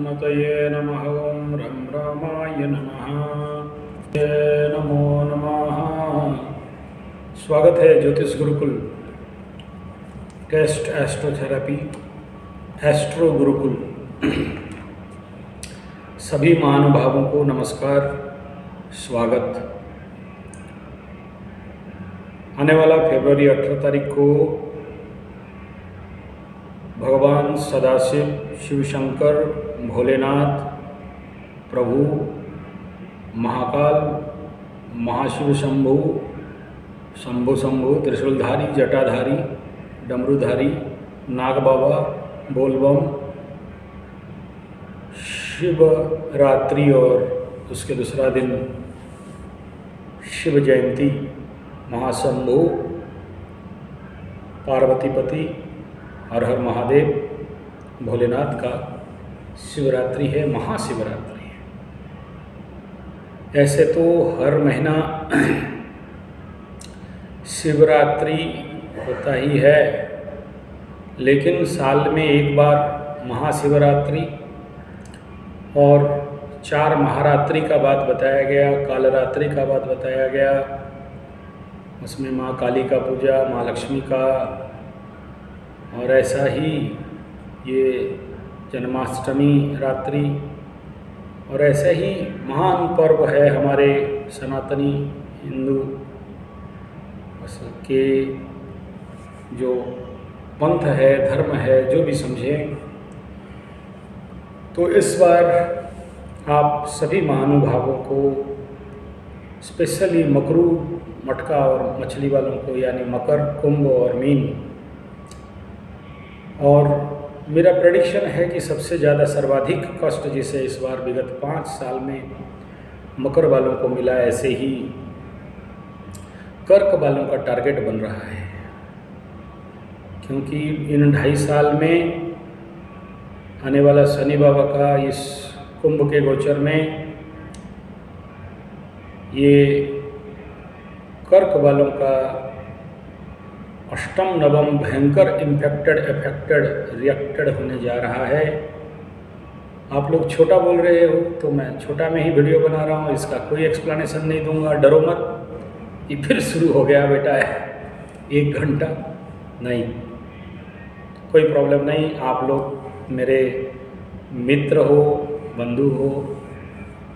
हनुमतये नमः। ओं रं रामाय नमः। नमो नमः। स्वागत है ज्योतिष गुरुकुल टेस्ट एस्ट्रोथेरेपी एस्ट्रो गुरुकुल। सभी महानुभावों को नमस्कार, स्वागत। आने वाला फरवरी 18 तारीख को भगवान सदाशिव, शिव शंकर, भोलेनाथ, प्रभु, महाकाल, महाशिव शंभु, शंभु त्रिशूलधारी, जटाधारी, डमरूधारी, नाग बाबा, बोलबम, शिवरात्रि और उसके दूसरा दिन शिव जयंती, महाशंभु, पार्वतीपति, हर हर महादेव, भोलेनाथ का शिवरात्रि है, महाशिवरात्रि है। ऐसे तो हर महीना शिवरात्रि होता ही है, लेकिन साल में एक बार महाशिवरात्रि और 4 महारात्रि का बात बताया गया, कालरात्रि का बात बताया गया। उसमें माँ काली का पूजा, माँ लक्ष्मी का, और ऐसा ही ये जन्माष्टमी रात्रि, और ऐसे ही महान पर्व है हमारे सनातनी हिंदू के जो पंथ है, धर्म है, जो भी समझें। तो इस बार आप सभी महानुभावों को, स्पेशली मकरू, मटका और मछली वालों को, यानी मकर, कुंभ और मीन, और मेरा प्रेडिक्शन है कि सबसे ज़्यादा सर्वाधिक कष्ट जिसे इस बार विगत 5 साल में मकर वालों को मिला, ऐसे ही कर्क वालों का टारगेट बन रहा है। क्योंकि इन 2.5 साल में आने वाला शनि बाबा का इस कुंभ के गोचर में ये कर्क वालों का अष्टम नवम भयंकर अफेक्टेड रिएक्टेड होने जा रहा है। आप लोग छोटा बोल रहे हो तो मैं छोटा में ही वीडियो बना रहा हूँ, इसका कोई एक्सप्लेनेशन नहीं दूंगा। डरो मत कि फिर शुरू हो गया बेटा 1 घंटा, नहीं, कोई प्रॉब्लम नहीं। आप लोग मेरे मित्र हो, बंधु हो,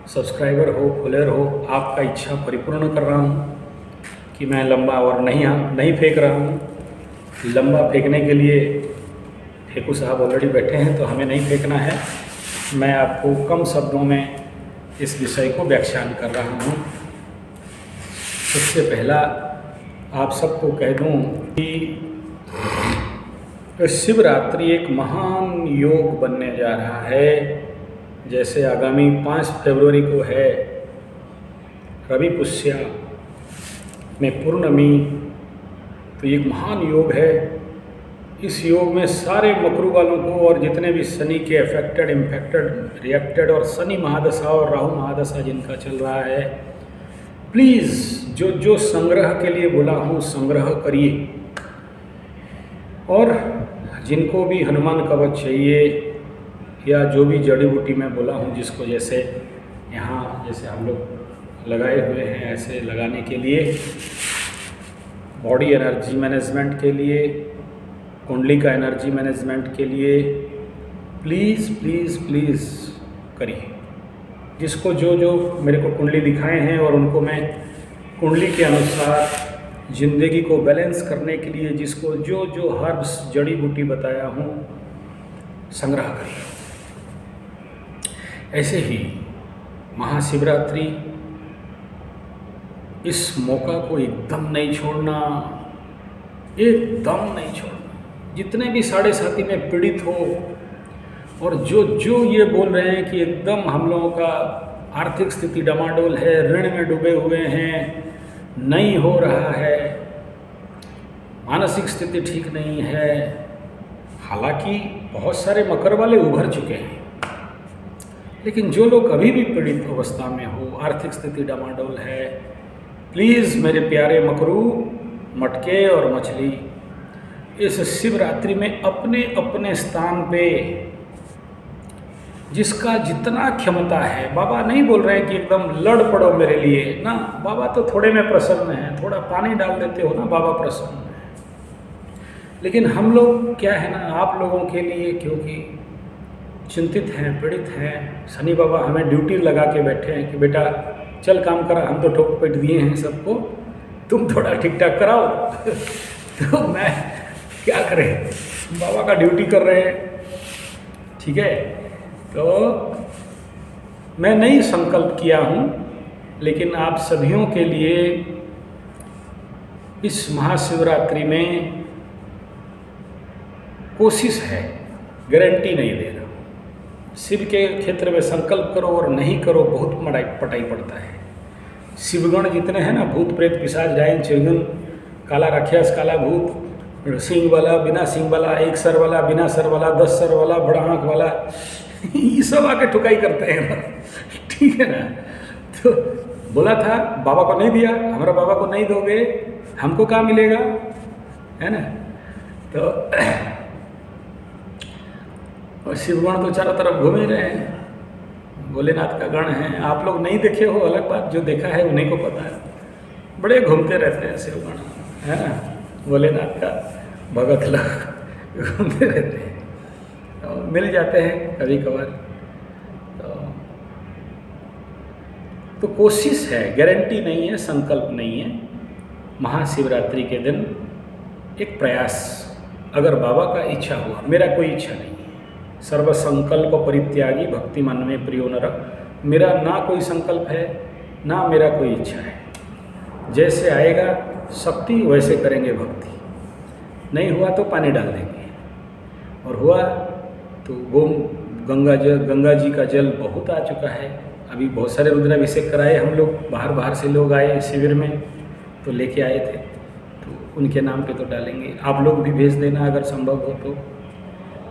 सब्सक्राइबर हो, फॉलोअर हो, आपका इच्छा परिपूर्ण कर रहा हूँ कि मैं लंबा और नहीं फेंक रहा हूँ। लंबा फेंकने के लिए फेंकू साहब ऑलरेडी बैठे हैं, तो हमें नहीं फेंकना है। मैं आपको कम शब्दों में इस विषय को व्याख्यान कर रहा हूँ। सबसे पहला आप सबको कह दूँ कि शिवरात्रि एक महान योग बनने जा रहा है। जैसे आगामी 5 फरवरी को है रवि पुष्या में पूर्णमी, तो ये एक महान योग है। इस योग में सारे मकरू वालों को और जितने भी शनि के अफेक्टेड, इन्फेक्टेड, रिएक्टेड और शनि महादशा और राहु महादशा जिनका चल रहा है, प्लीज़ जो जो संग्रह के लिए बोला हूँ संग्रह करिए। और जिनको भी हनुमान कवच चाहिए या जो भी जड़ी बूटी मैं बोला हूँ, जिसको जैसे यहाँ जैसे हम लोग लगाए हुए हैं, ऐसे लगाने के लिए, बॉडी एनर्जी मैनेजमेंट के लिए, कुंडली का एनर्जी मैनेजमेंट के लिए, प्लीज़ प्लीज़ प्लीज़ करिए। जिसको जो जो मेरे को कुंडली दिखाए हैं और उनको मैं कुंडली के अनुसार ज़िंदगी को बैलेंस करने के लिए जिसको जो जो हर्ब्स, जड़ी बूटी बताया हूँ, संग्रह करिए। ऐसे ही महाशिवरात्रि, इस मौका को एकदम नहीं छोड़ना, एकदम नहीं छोड़ना। जितने भी साढ़े साथी में पीड़ित हो और जो जो ये बोल रहे हैं कि एकदम हम लोगों का आर्थिक स्थिति डमाडोल है, ऋण में डूबे हुए हैं, नहीं हो रहा है, मानसिक स्थिति ठीक नहीं है, हालांकि बहुत सारे मकर वाले उभर चुके हैं, लेकिन जो लोग अभी भी पीड़ित अवस्था में हो, आर्थिक स्थिति डमाडोल है, प्लीज़ मेरे प्यारे मकरू, मटके और मछली, इस शिवरात्रि में अपने अपने स्थान पे जिसका जितना क्षमता है, बाबा नहीं बोल रहे हैं कि एकदम लड़ पड़ो मेरे लिए ना, बाबा तो थोड़े में प्रसन्न है, थोड़ा पानी डाल देते हो ना बाबा प्रसन्न है। लेकिन हम लोग क्या है ना, आप लोगों के लिए क्योंकि चिंतित हैं, पीड़ित हैं, शनि बाबा हमें ड्यूटी लगा के बैठे हैं कि बेटा चल काम करा, हम तो ठोक पीट दिए हैं सबको, तुम थोड़ा ठीक ठाक कराओ तो मैं क्या करें, बाबा का ड्यूटी कर रहे हैं। ठीक है, तो मैं नई संकल्प किया हूँ, लेकिन आप सभियों के लिए इस महाशिवरात्रि में कोशिश है, गारंटी नहीं दे रहा हूँ। शिव के क्षेत्र में संकल्प करो और नहीं करो, बहुत पटाई पड़ता है। शिवगण जितने हैं ना, भूत प्रेत पिशाच डायन चिरगन काला राक्षस काला भूत, सिंह वाला बिना सिंह वाला, एक सर वाला बिना सर वाला, 10 सर वाला, बड़ा आँख वाला, ये सब आके ठुकाई करते हैं ना। ठीक है ना, तो बोला था बाबा को नहीं दिया, हमारा बाबा को नहीं दोगे हमको क्या मिलेगा, है ना। तो और शिवगण तो चारों तरफ घूम ही रहे हैं, भोलेनाथ का गण है। आप लोग नहीं देखे हो अलग बात, जो देखा है उन्हीं को पता है। बड़े घूमते रहते हैं शिवगण, है ना, भोलेनाथ का भगत लोग घूमते रहते हैं, तो मिल जाते हैं कभी कभार। तो कोशिश है, गारंटी नहीं है, संकल्प नहीं है। महाशिवरात्रि के दिन एक प्रयास, अगर बाबा का इच्छा हुआ, मेरा कोई इच्छा नहीं है। सर्व संकल्प परित्यागी भक्ति मन में प्रियो नर, मेरा ना कोई संकल्प है ना मेरा कोई इच्छा है। जैसे आएगा शक्ति वैसे करेंगे भक्ति, नहीं हुआ तो पानी डाल देंगे, और हुआ तो गंगा जी का जल बहुत आ चुका है। अभी बहुत सारे रुद्राभिषेक कराए हम लोग, बाहर से लोग आए शिविर में तो लेके आए थे, तो उनके नाम पे तो डालेंगे। आप लोग भी भेज देना अगर संभव हो तो।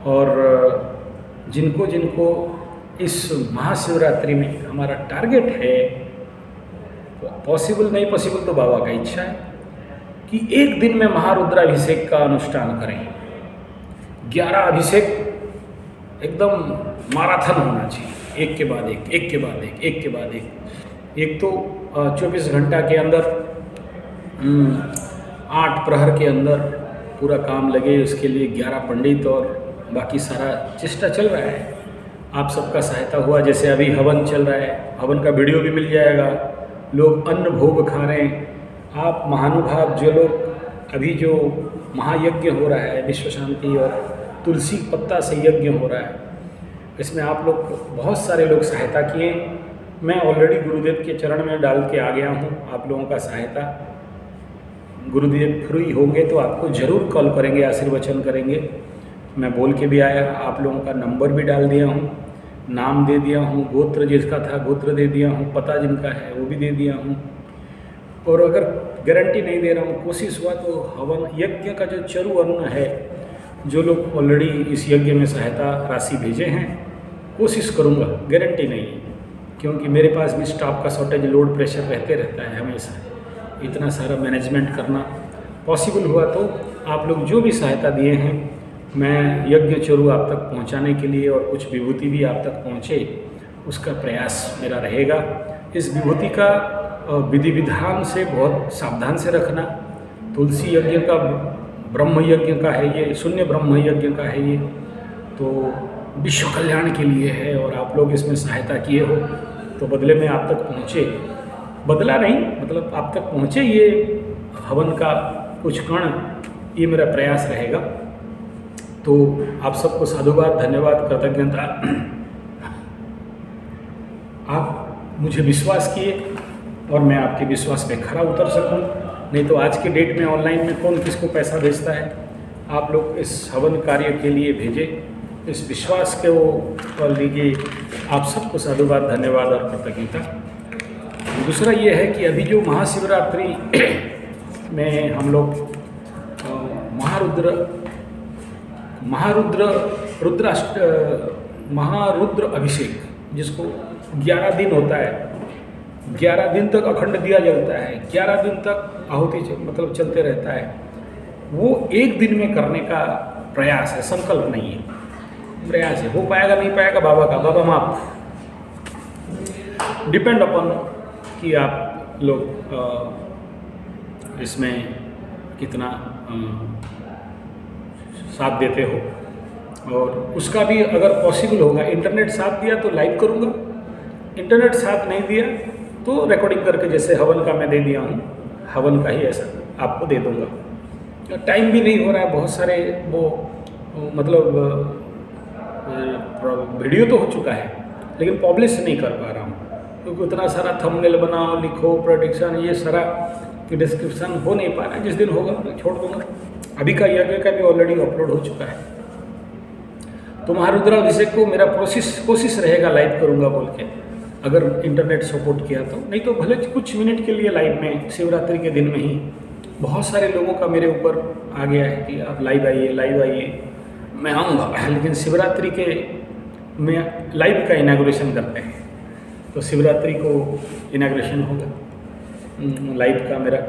और जिनको जिनको इस महाशिवरात्रि में हमारा टारगेट है, पॉसिबल नहीं पॉसिबल तो बाबा का इच्छा है कि एक दिन में महारुद्राभिषेक का अनुष्ठान करें। 11 अभिषेक एकदम माराथन होना चाहिए, एक के बाद एक, एक के बाद एक, एक के बाद एक। एक तो 24 घंटा के अंदर 8 प्रहर के अंदर पूरा काम लगे, उसके लिए 11 पंडित और बाकी सारा चेष्टा चल रहा है। आप सबका सहायता हुआ, जैसे अभी हवन चल रहा है, हवन का वीडियो भी मिल जाएगा। लोग अन्न भोग खा रहे हैं। आप महानुभाव जो लोग, अभी जो महायज्ञ हो रहा है विश्व शांति और तुलसी पत्ता से यज्ञ हो रहा है, इसमें आप लोग बहुत सारे लोग सहायता किए। मैं ऑलरेडी गुरुदेव के चरण में डाल के आ गया हूँ आप लोगों का सहायता। गुरुदेव फ्री होंगे तो आपको ज़रूर कॉल करेंगे, आशीर्वचन करेंगे। मैं बोल के भी आया, आप लोगों का नंबर भी डाल दिया हूँ, नाम दे दिया हूँ, गोत्र जिसका था गोत्र दे दिया हूँ, पता जिनका है वो भी दे दिया हूँ। और अगर गारंटी नहीं दे रहा हूँ, कोशिश हुआ तो हवन यज्ञ का जो चरु अन्न है, जो लोग ऑलरेडी इस यज्ञ में सहायता राशि भेजे हैं, कोशिश करूँगा, गारंटी नहीं है, क्योंकि मेरे पास भी स्टाफ का शॉर्टेज, लोड प्रेशर रहते रहता है हमेशा। इतना सारा मैनेजमेंट करना पॉसिबल हुआ तो आप लोग जो भी सहायता दिए हैं, मैं यज्ञ चरु आप तक पहुंचाने के लिए और कुछ विभूति भी आप तक पहुंचे, उसका प्रयास मेरा रहेगा। इस विभूति का विधि विधान से बहुत सावधान से रखना। तुलसी यज्ञ का, ब्रह्म यज्ञ का है ये, शून्य ब्रह्म यज्ञ का है ये, तो विश्व कल्याण के लिए है। और आप लोग इसमें सहायता किए हो तो बदले में आप तक पहुँचे, बदला नहीं मतलब आप तक पहुँचे ये हवन का कुछ कण, ये मेरा प्रयास रहेगा। तो आप सबको साधुवाद, धन्यवाद, कृतज्ञता। आप मुझे विश्वास किए और मैं आपके विश्वास पे खरा उतर सकूं। नहीं तो आज के डेट में ऑनलाइन में कौन किसको पैसा भेजता है। आप लोग इस हवन कार्य के लिए भेजे, इस विश्वास के वो कर लीजिए। आप सबको साधुवाद, धन्यवाद और कृतज्ञता। दूसरा ये है कि अभी जो महाशिवरात्रि में हम लोग महारुद्र अभिषेक, जिसको 11 दिन होता है, 11 दिन तक अखंड दिया जलता है, 11 दिन तक आहुति मतलब चलते रहता है, वो एक दिन में करने का प्रयास है, संकल्प नहीं है। मेरे यहाँ से हो पाएगा नहीं पाएगा बाबा का, बाबा माप, डिपेंड अपॉन कि आप लोग इसमें कितना साथ देते हो। और उसका भी अगर पॉसिबल होगा, इंटरनेट साथ दिया तो लाइव करूँगा, इंटरनेट साथ नहीं दिया तो रिकॉर्डिंग करके, जैसे हवन का मैं दे दिया हूँ, हवन का ही ऐसा आपको दे दूँगा। टाइम भी नहीं हो रहा है, बहुत सारे वो मतलब वीडियो तो हो चुका है लेकिन पब्लिश नहीं कर पा रहा हूँ, क्योंकि उतना सारा थंबनेल बनाओ, लिखो, प्रोडिक्शन, ये सारा डिस्क्रिप्शन हो नहीं पा रहा है। जिस दिन होगा मैं छोड़ दूँगा। अभी का यज्ञ का भी ऑलरेडी अपलोड हो चुका है। तो महारुद्राभिषेक को मेरा कोशिश रहेगा लाइव करूँगा बोल के, अगर इंटरनेट सपोर्ट किया तो। नहीं तो भले कुछ मिनट के लिए लाइव में, शिवरात्रि के दिन में ही बहुत सारे लोगों का मेरे ऊपर आ गया है कि आप लाइव आइए, मैं आऊँगा। लेकिन शिवरात्रि के में लाइव का इनाग्रेशन करते हैं, तो शिवरात्रि को इनाग्रेशन होगा लाइव का मेरा,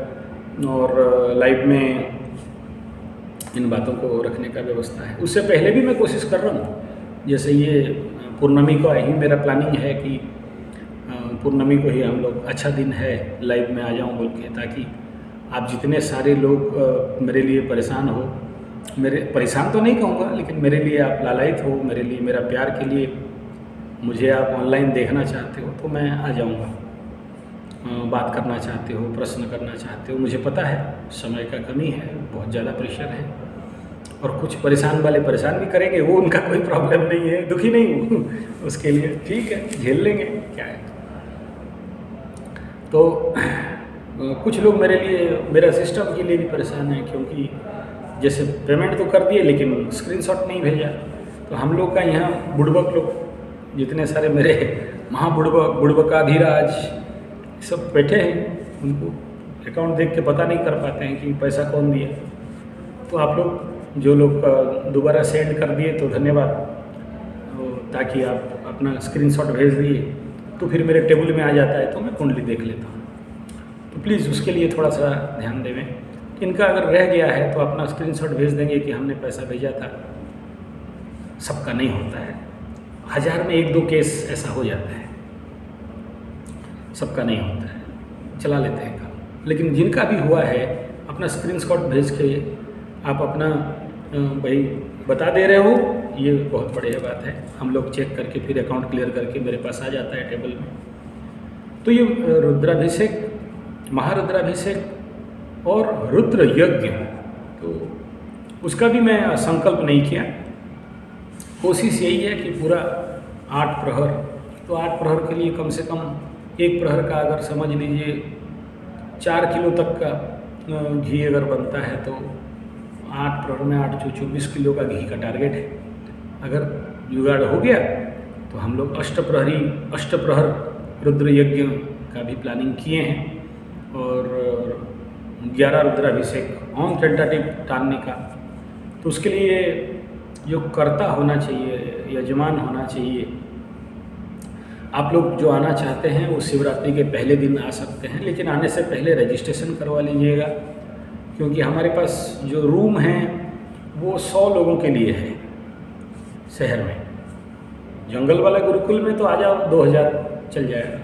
और लाइव में इन बातों को रखने का व्यवस्था है। उससे पहले भी मैं कोशिश कर रहा हूँ, जैसे ये पूर्णमी को ही मेरा प्लानिंग है कि पूर्णमी को ही हम लोग, अच्छा दिन है, लाइव में आ जाऊँ बोल के, ताकि आप जितने सारे लोग मेरे लिए परेशान हो, मेरे परेशान तो नहीं कहूँगा, लेकिन मेरे लिए आप लालायित हो, मेरे लिए, मेरा प्यार के लिए मुझे आप ऑनलाइन देखना चाहते हो, तो मैं आ जाऊँगा। बात करना चाहते हो, प्रश्न करना चाहते हो, मुझे पता है समय का कमी है, बहुत ज़्यादा प्रेशर है, और कुछ परेशान वाले परेशान भी करेंगे, वो उनका कोई प्रॉब्लम नहीं है, दुखी नहीं हूँ उसके लिए, ठीक है, झेल लेंगे, क्या है। तो कुछ लोग मेरे लिए, मेरा सिस्टम के लिए भी परेशान है, क्योंकि जैसे पेमेंट तो कर दिए लेकिन स्क्रीनशॉट नहीं भेजा। तो हम लोग का यहाँ बुड़बक लोग, जितने सारे मेरे बुड़बकाधीराज सब बैठे हैं, उनको अकाउंट देख के पता नहीं कर पाते हैं कि पैसा कौन दिया। तो आप लोग जो लोग दोबारा सेंड कर दिए तो धन्यवाद, ताकि आप अपना स्क्रीनशॉट भेज दिए तो फिर मेरे टेबल में आ जाता है, तो मैं कुंडली देख लेता हूँ। तो प्लीज़ उसके लिए थोड़ा सा ध्यान देवें। इनका अगर रह गया है तो अपना स्क्रीनशॉट भेज देंगे कि हमने पैसा भेजा था। सबका नहीं होता है, 1000 में 1-2 केस ऐसा हो जाता है, सबका नहीं होता है, चला लेते हैं काम। लेकिन जिनका भी हुआ है, अपना स्क्रीनशॉट भेज के आप अपना भाई बता दे रहे हो, ये बहुत बढ़िया बात है। हम लोग चेक करके फिर अकाउंट क्लियर करके मेरे पास आ जाता है टेबल में। तो ये रुद्राभिषेक, महारुद्राभिषेक और रुद्र यज्ञ, तो उसका भी मैं संकल्प नहीं किया। कोशिश यही है कि पूरा 8 प्रहर, तो 8 प्रहर के लिए कम से कम एक प्रहर का अगर समझ लीजिए 4 किलो तक का घी अगर बनता है, तो 8 प्रहर में 8 चौ 24 किलो का घी का टारगेट है। अगर जुगाड़ हो गया तो हम लोग अष्टप्रहर रुद्र यज्ञ का भी प्लानिंग किए हैं, और 11 रुद्राभिषेक ऑन टेंटेटिव टालने का। तो उसके लिए जो कर्ता होना चाहिए, यजमान होना चाहिए। आप लोग जो आना चाहते हैं वो शिवरात्रि के पहले दिन आ सकते हैं, लेकिन आने से पहले रजिस्ट्रेशन करवा लीजिएगा, क्योंकि हमारे पास जो रूम हैं वो 100 लोगों के लिए है शहर में। जंगल वाला गुरुकुल में तो आ जाओ 2000 चल जाएगा,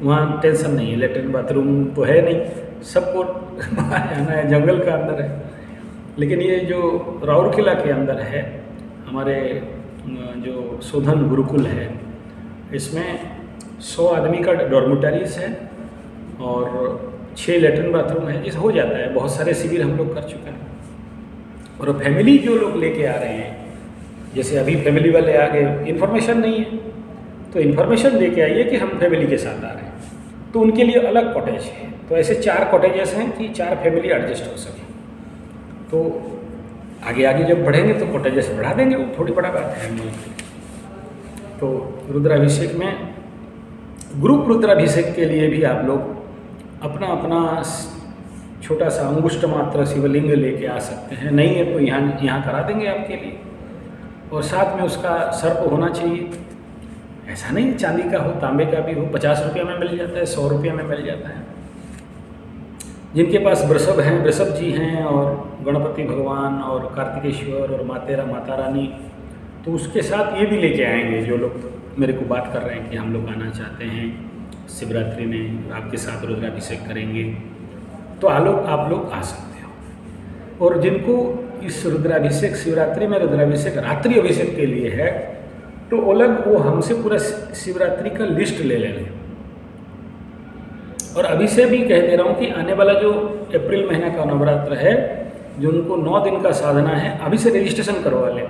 वहाँ टेंशन नहीं है, लेटरिन बाथरूम तो है नहीं, सबको जाना है, जंगल का अंदर है। लेकिन ये जो राउरकेला के अंदर है, हमारे जो शोधन गुरुकुल है, इसमें 100 आदमी का डॉर्मिटरीज है और 6 लेटरिन बाथरूम है, जिस हो जाता है। बहुत सारे शिविर हम लोग कर चुके हैं। और फैमिली जो लोग लेके आ रहे हैं, जैसे अभी फैमिली वाले आ गए, इन्फॉर्मेशन नहीं है, तो इन्फॉर्मेशन दे के आइए कि हम फैमिली के साथ आ रहे हैं, तो उनके लिए अलग कॉटेज है। तो ऐसे 4 कॉटेजेस हैं कि 4 फैमिली एडजस्ट हो सके। तो आगे आगे जब बढ़ेंगे तो कॉटेजेस बढ़ा देंगे, वो थोड़ी बड़ा बात है। तो रुद्राभिषेक में, ग्रुप रुद्राभिषेक के लिए भी आप लोग अपना अपना छोटा सा अंगुष्ठ मात्र शिवलिंग लेके आ सकते हैं। नहीं है तो यहाँ करा देंगे आपके लिए। और साथ में उसका सर्प होना चाहिए। ऐसा नहीं चांदी का हो, तांबे का भी हो, 50 रुपये में मिल जाता है, 100 रुपये में मिल जाता है। जिनके पास वृषभ हैं, वृषभ जी हैं, और गणपति भगवान और कार्तिकेश्वर और माता रानी तो उसके साथ ये भी लेके आएंगे जो लोग मेरे को बात कर रहे हैं कि हम लोग आना चाहते हैं शिवरात्रि में आपके साथ रुद्राभिषेक करेंगे, तो आप लोग आ सकते हो। और जिनको इस रुद्राभिषेक शिवरात्रि में रुद्राभिषेक रात्रि अभिषेक के लिए है, तो वो हमसे पूरा शिवरात्रि का लिस्ट ले लें। और अभी से भी कह दे रहा हूँ कि आने वाला जो अप्रैल महीना का नवरात्र है, जो उनको 9 दिन का साधना है, अभी से रजिस्ट्रेशन करवा लें।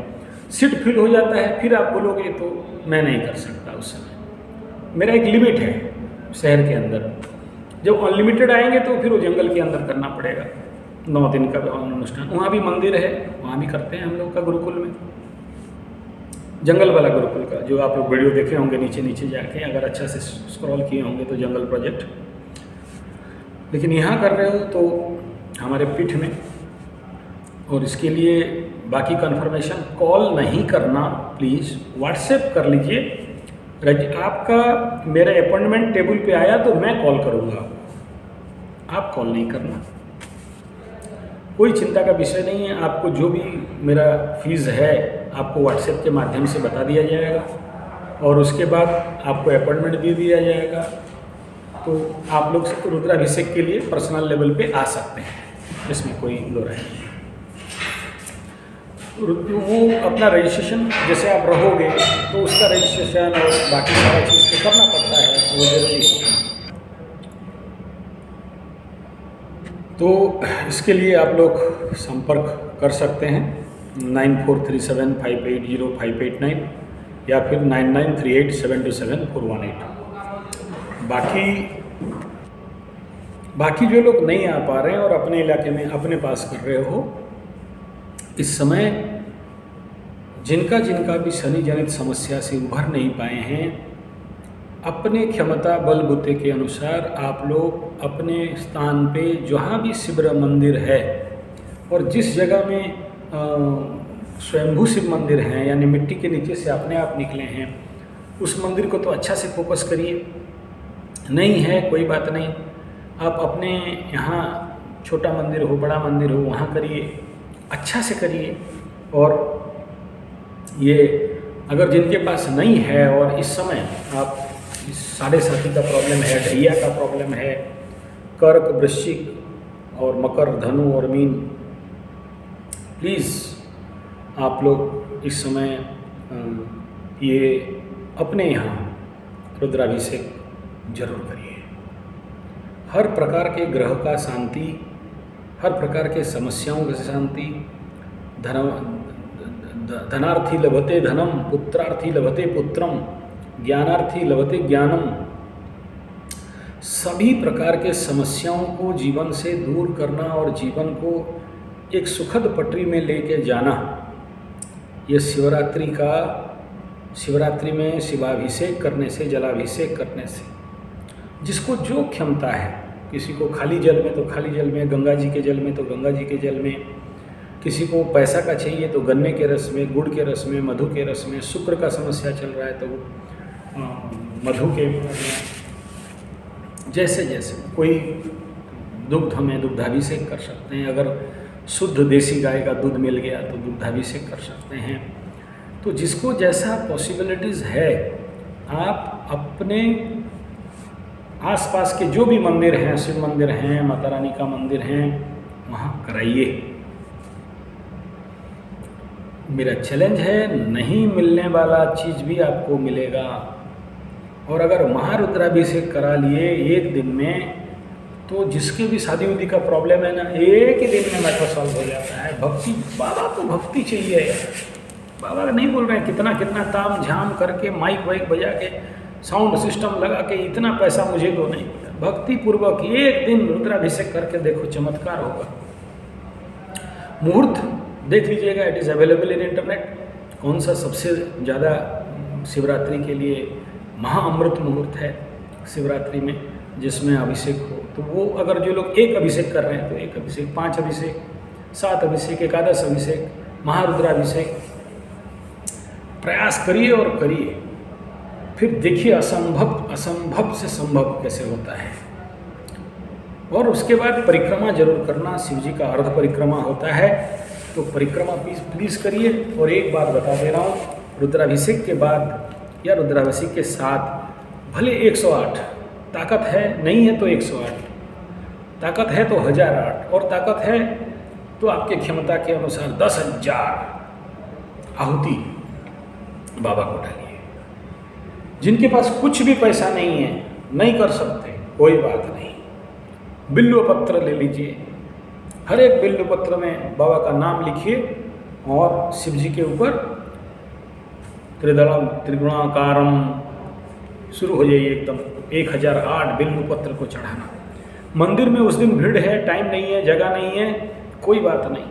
सीट फिल हो जाता है, फिर आप बोलोगे तो मैं नहीं कर सकता। उस समय मेरा एक लिमिट है शहर के अंदर। जब अनलिमिटेड आएंगे तो फिर वो जंगल के अंदर करना पड़ेगा 9 दिन का अनुष्ठान। वहाँ भी मंदिर है, वहाँ भी करते हैं हम लोग का गुरुकुल में, जंगल वाला गुरुकुल का, जो आप लोग वीडियो देखे होंगे नीचे जाके, अगर अच्छा से स्क्रॉल किए होंगे तो जंगल प्रोजेक्ट। लेकिन यहाँ कर रहे हो तो हमारे पीठ में। और इसके लिए बाकी कन्फर्मेशन कॉल नहीं करना, प्लीज़ व्हाट्सएप कर लीजिए। आपका मेरा अपॉइंटमेंट टेबल पे आया तो मैं कॉल करूँगा, आप कॉल नहीं करना। कोई चिंता का विषय नहीं है। आपको जो भी मेरा फीस है आपको व्हाट्सएप के माध्यम से बता दिया जाएगा, और उसके बाद आपको अपॉइंटमेंट दे दिया जाएगा। तो आप लोग रुद्राभिषेक के लिए पर्सनल लेवल पे आ सकते हैं, इसमें कोई दो राय नहीं है। वो अपना रजिस्ट्रेशन, जैसे आप रहोगे तो उसका रजिस्ट्रेशन और बाकी सारा चीज़ तो करना पड़ता है, वो जरूरी है। तो इसके लिए आप लोग संपर्क कर सकते हैं 9437580589 या फिर 9938727418। बाकी जो लोग नहीं आ पा रहे हैं और अपने इलाके में अपने पास कर रहे हो, इस समय जिनका भी शनि जनित समस्या से उभर नहीं पाए हैं, अपने क्षमता बलबूते के अनुसार आप लोग अपने स्थान पे जहाँ भी शिव मंदिर है और जिस जगह में स्वयंभू शिव मंदिर हैं, यानी मिट्टी के नीचे से अपने आप निकले हैं, उस मंदिर को तो अच्छा से फोकस करिए। नहीं है कोई बात नहीं, आप अपने यहाँ छोटा मंदिर हो बड़ा मंदिर हो वहाँ करिए, अच्छा से करिए। और ये अगर जिनके पास नहीं है और इस समय आप साढ़े साथी का प्रॉब्लम है, ढैया का प्रॉब्लम है, कर्क वृश्चिक और मकर धनु और मीन, प्लीज़ आप लोग इस समय ये अपने यहाँ रुद्राभिषेक जरूर करिए। हर प्रकार के ग्रह का शांति, हर प्रकार के समस्याओं की शांति, धनार्थी लभते धनम, पुत्रार्थी लभते पुत्रम, ज्ञानार्थी लभते ज्ञानम। सभी प्रकार के समस्याओं को जीवन से दूर करना और जीवन को एक सुखद पटरी में लेके जाना, ये शिवरात्रि में शिवाभिषेक करने से, जलाभिषेक करने से, जिसको जो क्षमता है, किसी को खाली जल में तो खाली जल में, गंगा जी के जल में तो गंगा जी के जल में, किसी को पैसा का चाहिए तो गन्ने के रस में, गुड़ के रस में, मधु के रस में, शुक्र का समस्या चल रहा है तो मधु के, जैसे जैसे कोई दुग्ध में दुग्धाभिषेक कर सकते हैं। अगर शुद्ध देसी गाय का दूध मिल गया तो दुग्धाभिषेक कर सकते हैं। तो जिसको जैसा पॉसिबिलिटीज़ है, आप अपने आसपास के जो भी मंदिर हैं, शिव मंदिर हैं, माता रानी का मंदिर हैं, वहाँ कराइए। मेरा चैलेंज है, नहीं मिलने वाला चीज़ भी आपको मिलेगा। और अगर महारुद्राभिषेक करा लिए एक दिन में, तो जिसके भी शादी उदी का प्रॉब्लम है ना, एक ही दिन में मैटर सॉल्व हो जाता है। भक्ति, बाबा को भक्ति चाहिए यार। बाबा नहीं बोल रहे हैं कितना कितना ताम झाम करके, माइक वाइक बजा के, साउंड सिस्टम लगा के, इतना पैसा मुझे दो, नहीं। भक्ति पूर्वक एक दिन रुद्राभिषेक करके देखो, चमत्कार होगा। मुहूर्त देख लीजिएगा, it is available in internet. कौन सा सबसे ज़्यादा शिवरात्रि के लिए महाअमृत मुहूर्त है शिवरात्रि में, जिसमें अभिषेक हो। तो वो अगर जो लोग एक अभिषेक कर रहे हैं तो एक अभिषेक, 5 अभिषेक, 7 अभिषेक, एकादश अभिषेक, महारुद्राभिषेक प्रयास करिए और करिए। फिर देखिए असंभव से संभव कैसे होता है। और उसके बाद परिक्रमा जरूर करना। शिव जी का अर्ध परिक्रमा होता है, तो परिक्रमा प्लीज़ करिए। और एक बात बता दे रहा हूँ, रुद्राभिषेक के बाद या रुद्राभिषेक के साथ भले 108 ताकत है, नहीं है तो 108, ताकत है तो 1008, और ताकत है तो आपके क्षमता के अनुसार 10,000 आहुति बाबा को डालिए। जिनके पास कुछ भी पैसा नहीं है, नहीं कर सकते, कोई बात नहीं, बिल्व पत्र ले लीजिए। हर एक बिल्व पत्र में बाबा का नाम लिखिए और शिव जी के ऊपर त्रिदलम त्रिगुणाकारम शुरू हो जाइए एकदम 1008 बिल्व पत्र को चढ़ाना। मंदिर में उस दिन भीड़ है, टाइम नहीं है, जगह नहीं है, कोई बात नहीं,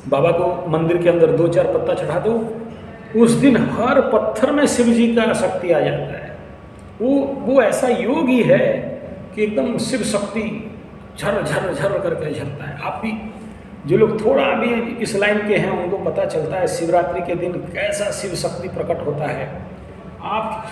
बाबा को मंदिर के अंदर 2-4 पत्ता चढ़ा दो। उस दिन हर पत्थर में शिव जी का शक्ति आ जाता है। वो ऐसा योग ही है कि एकदम शिव शक्ति झर झर झर करके झरता है। आप भी जो लोग थोड़ा भी इस लाइन के हैं उनको पता चलता है शिवरात्रि के दिन कैसा शिव शक्ति प्रकट होता है। आप